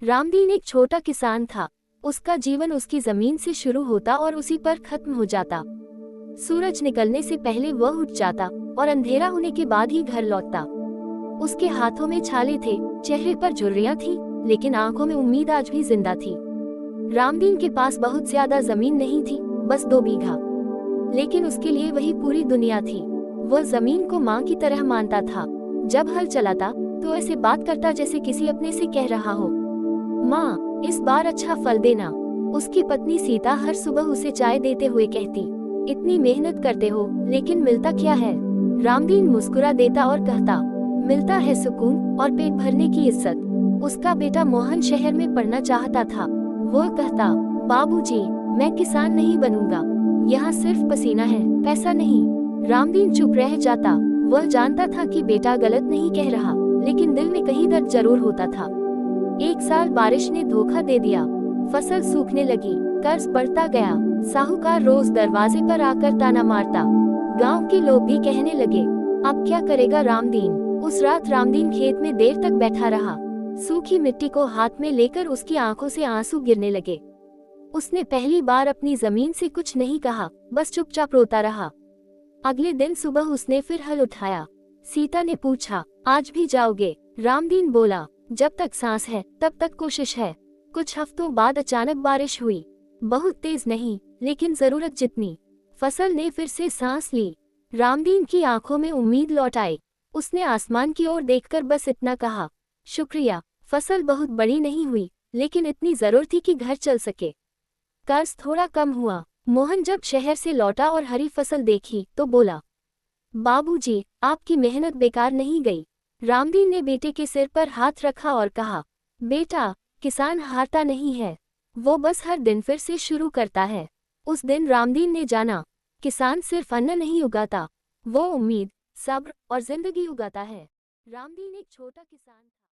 रामदीन एक छोटा किसान था। उसका जीवन उसकी जमीन से शुरू होता और उसी पर खत्म हो जाता। सूरज निकलने से पहले वह उठ जाता और अंधेरा होने के बाद ही घर लौटता। उसके हाथों में छाले थे, चेहरे पर झुर्रियां थी, लेकिन आंखों में उम्मीद आज भी जिंदा थी। रामदीन के पास बहुत ज्यादा जमीन नहीं थी, बस 2 बीघा, लेकिन उसके लिए वही पूरी दुनिया थी। वह जमीन को माँ की तरह मानता था। जब हल चलाता तो ऐसे बात करता जैसे किसी अपने से कह रहा हो, माँ इस बार अच्छा फल देना। उसकी पत्नी सीता हर सुबह उसे चाय देते हुए कहती, इतनी मेहनत करते हो लेकिन मिलता क्या है। रामदीन मुस्कुरा देता और कहता, मिलता है सुकून और पेट भरने की इज्जत। उसका बेटा मोहन शहर में पढ़ना चाहता था। वो कहता, बाबूजी मैं किसान नहीं बनूंगा, यहाँ सिर्फ पसीना है, पैसा नहीं। रामदीन चुप रह जाता। वह जानता था कि बेटा गलत नहीं कह रहा, लेकिन दिल में कहीं दर्द जरूर होता था। एक साल बारिश ने धोखा दे दिया, फसल सूखने लगी, कर्ज बढ़ता गया। साहूकार रोज दरवाजे पर आकर ताना मारता। गांव के लोग भी कहने लगे, अब क्या करेगा रामदीन। उस रात रामदीन खेत में देर तक बैठा रहा। सूखी मिट्टी को हाथ में लेकर उसकी आंखों से आंसू गिरने लगे। उसने पहली बार अपनी जमीन से कुछ नहीं कहा, बस चुपचाप रोता रहा। अगले दिन सुबह उसने फिर हल उठाया। सीता ने पूछा, आज भी जाओगे। रामदीन बोला, जब तक सांस है तब तक कोशिश है। कुछ हफ्तों बाद अचानक बारिश हुई, बहुत तेज नहीं, लेकिन जरूरत जितनी। फसल ने फिर से सांस ली। रामदीन की आंखों में उम्मीद लौट आई। उसने आसमान की ओर देखकर बस इतना कहा, शुक्रिया। फसल बहुत बड़ी नहीं हुई, लेकिन इतनी जरूर थी कि घर चल सके। कर्ज थोड़ा कम हुआ। मोहन जब शहर से लौटा और हरी फसल देखी तो बोला, बाबूजी आपकी मेहनत बेकार नहीं गई। रामदीन ने बेटे के सिर पर हाथ रखा और कहा, बेटा किसान हारता नहीं है, वो बस हर दिन फिर से शुरू करता है। उस दिन रामदीन ने जाना, किसान सिर्फ अन्न नहीं उगाता, वो उम्मीद, सब्र और जिंदगी उगाता है। रामदीन एक छोटा किसान था।